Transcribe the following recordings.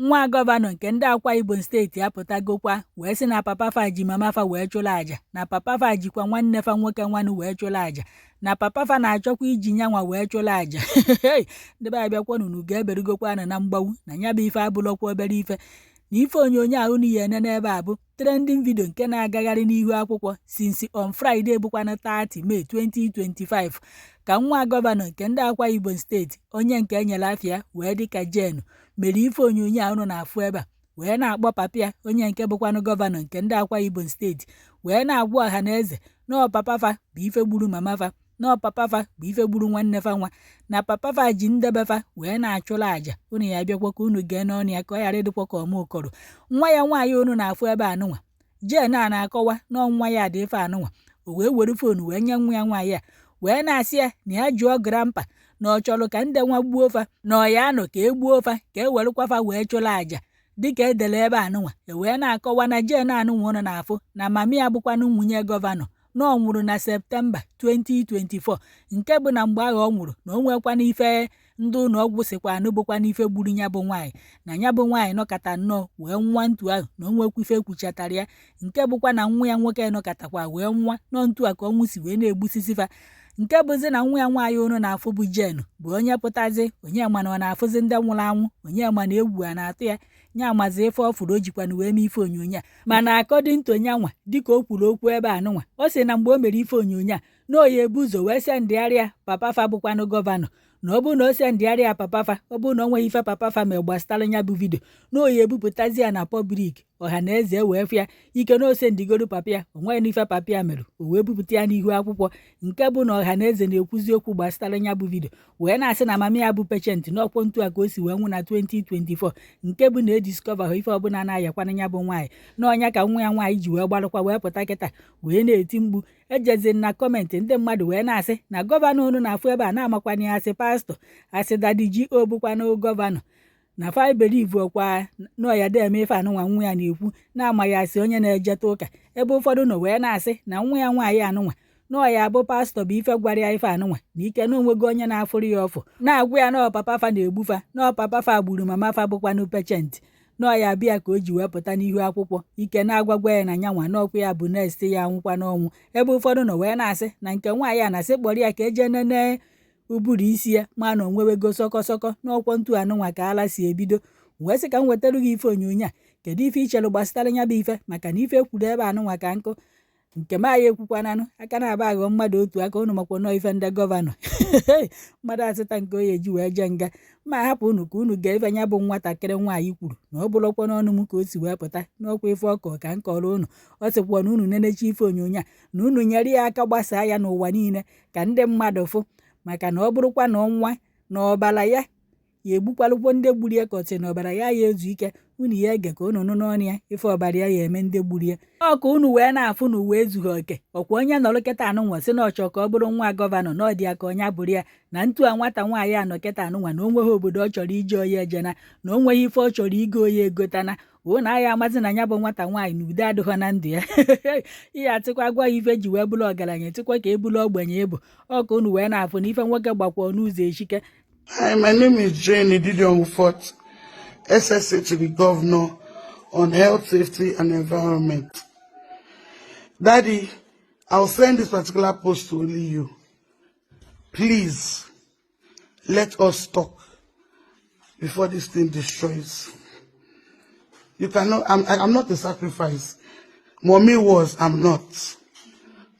nwa gọvanọ nke ndị Akwa Ibom steeti apụtagokwa wee sị na papa fa ji mama fa wee chụrụ aja, na papa fa jikwa nwanne fa nwoke nwanụ wee chụrụ aja, na papa fa na-achọkwa iji nyanwa wee chụrụ aja. Ndị be abịakwanụ unu ga-eberigokwanụ na mgbawu na nya bụ ife abụlọkwa obere ife, na ife onyonyo ahụ n'ihe ene n'ebe a bụ trending video nke na-agagharị n'ihu akwụkwọ since on Friday bụkwanụ 30 May 2025 ka nwa gọvanọ nke ndị Akwa Ibom steeti onye nke enyere afịa wee dịka Jane mere ife onyonyo ahụ na-afụ ebe a wee na-akpọ papịa onye nke bụkwanụ gọvanọ nke ndị Akwa Ibom steeti wee na-agwa ọha na eze na papa fa bụ ife gburu mama fa, na papa fa bụ ife gburu nwanne fa nwa, na papa fa ji ndebe fa wee na-achụrụ aja. Unu ya bịakwa ka unu gee n'ọnụ ya ka ọ ghara ịdịkwa ka ọmụkọrọ. Nwa ya nwaanyị unu na-afụ ebe anụnwa Jane a na-akọwa na nwa ya dị ife anụnwa, o wee were foonu wee nye nwa ya nwaanyị a wee na-asị ya na ya jụọ grampa na ọ chọrọ ka ndị nwa gbuo fa, na ọ ya anọ ka e gbuo fa ka e werekwa fa wee chụrụ aja dịka edele ebe anụnwa. E wee na-akọwa na Jane anụnwa unu na-afụ na mami ya bụkwanụ nwunye gọvanọ na ọ nwụrụ na Septemba 2024, nke bụ na mgbe ahụ ọ nwụrụ na o nwekwana ife ndị ụlọ ọgwụ sikwa anụ bụkwana ife gburu nya bụ nwaanyị, na nya bụ nwaanyị nọkata nnọọ wee nwa ntu ahụ na o nwekwa ife kwuchatara ya, nke bụkwa na nwa ya nwoke nọkatakwa wee nwa nọ ntu a ka ọnwụ si wee na-egbusisi fa, nke bụzi na nwa ya nwaanyị unu na-afụ bụ Jane bụ onye pụtazi onye ma na ọ na-afụzi ndị nwụrụ anwụ, onye ma na egwu a na-atụ ya, nya mazi ife ọ fụrụ o jikwana wee mee ife onyonyo a. Mana akọdịn to nyanwa dịka o kwuru okwu ebe anụnwa, ọ sị na mgbe o mere ife onyonyo a na oyi ebu ụzọ wee sendịgharịa papa fa bụkwanụ gọvanọ, na ọ bụrụ na o sendịgharịa papa fa, ọ bụrụ na o nweghị ife papa fa ma gbasara nya bụ vidio na oyi ebupụtazi ya na pọblik ọha na eze wee fịa ike na ose ndigoro papa ya, o nweghị n'ife papa ya mere, o wee bupụta ya n'ihu akwụkwọ, nke bụ na ọha na eze na-ekwuzi okwu gbasara nya bụ vidio wee na-asị na mama ya bụ pechent n'ọkwọ ntu a ka o si wee nwụ na 2024, nke bụ na ediskọva ife ọbụla na-ayakwana nya bụ nwaanyị na ọnya ka nwa ya nwaanyị ji wee gbarụkwa wee pụta kịta wee na-eti mgbu. Ejezi na kọmentị ndị mmadụ wee na-asị na gọvanọ unu na-afụ ebe a na-amakwana ya asị pastọ, asị dadi ji obụkwanụ gọvanọ na faibeliv ọkwa nọ ya deme ife anụnwa nwa ya na-ekwu na-amaghị asị onye na-ejeta ụka, ebe ụfọdụ nọ wee na-asị na nwa ya nwaanyị anụnwa nọọ ya bụ pastọ bụ ife gwara ya ife anụnwa na ike na onwego onye na-afụrụ ya ọfụ, na-agwa ya na papa fa na-egbufa na papa fa gburu mama fa bụkwanụ pechent, nọọ ya bịa ka o ji wepụta n'ihu akwụkwọ ike na-agwagwa ya na nyanwa n'ọkwa ya bụ next ya anwụkwa n'ọnwụ. Ebe ụfọdụ nọ wee na-asị na nke nwaanyị a na-asị kpọrọ ya ka eje nene ụbụrụ isi ya ma na onwewego sọkọsọkọ n'ọkwọ ntu anụnwa ka ala si ebido. Wee sị ka m wetara gị ife onyonyo a, kedu ife ichere gbasara nya bụ ife, maka na ife kwuru ebe anụnwa ka nkụ nke m anyị ekwukwananụ aka na-aba aghọ mmadụ otu aka unu makwa nọọ ife ndị gọvanọ mmadụ asịta nke onye ji wee jee nga ma hapụ unu ka unu ga ife nya bụ nwatakịrị nwaanyị kwuru na ọ bụrụkwa n'ọnụ m ka o si wee pụta n'ọkwa ife ọkọ ka m kọrọ unu. Ọ sịkwa na unu nenechi ife onyonyo a na unu nyere ya aka gbasaa ya n'ụwa niile ka ndị mmadụ fụ, maka na ọ bụrụkwa na ọnwa na ọbara ya ya egbukwalụkwo ndị gburu ya ka ọ sị na ọbara ya ya ezu ike, unu ya ege ka unu nụ n'ọnụ ya ife ọbara ya ya eme ndị gburu ya. Ọ ka unu wee na-afụ na uwe ezughị oke, ọkwa onye nọrọ kịta anụnwa sị na ọ chọọ ka ọ bụrụ nwa gọvanọ na ọ dị ya ka onye bụrụ ya, na ntu a nwata nwaanyị anọ kịta anụnwa na o nweghị obodo ọ chọrọ ije oya ejena, na o nweghị ife ọ chọrọ igo oya egotana, o na aya amazi na ya bụ nwata nwaanyị na ude adịghọ na ndụ ya ihe atịkwa gwa ya ife ji wee bụrụ ọgaranya tịkwa ka ebulu ogbenye ebu. Ọ ka unu wee na-afụ na ife nwoke gbakwa n'ụzọ eshike. Hi, my name is Jane Edidiong Ufot, SSA to the Governor on Health, Safety and Environment. Daddy, I'll send this particular post to only you. Please, let us talk before this thing destroys. You cannot, I'm not a sacrifice. Mommy was, I'm not.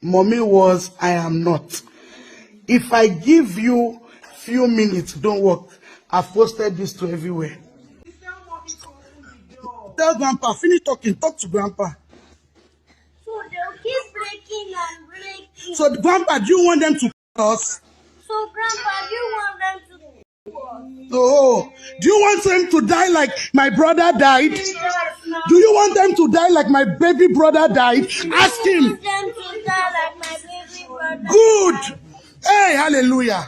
Mommy was, I am not. If I give you few minutes, don't work. I've posted this to everywhere. Tell Grandpa, finish talking. Talk to Grandpa. So they'll keep breaking and breaking. So, Grandpa, do you want them to us? So, Grandpa, do you want them to Oh, do you want them to die like my brother died? Do you want them to die like my baby brother died? Ask him. want them to die like my baby brother? Good. Hey, hallelujah.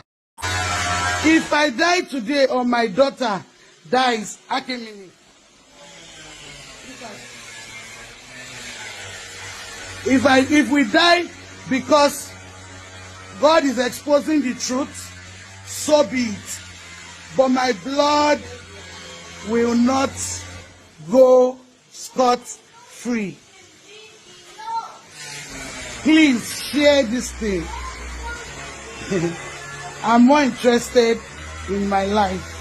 If I die today or my daughter dies, Akimini. If we die because God is exposing the truth, so be it. But my blood will not go scot-free. Please share this thing. I'm more interested in my life.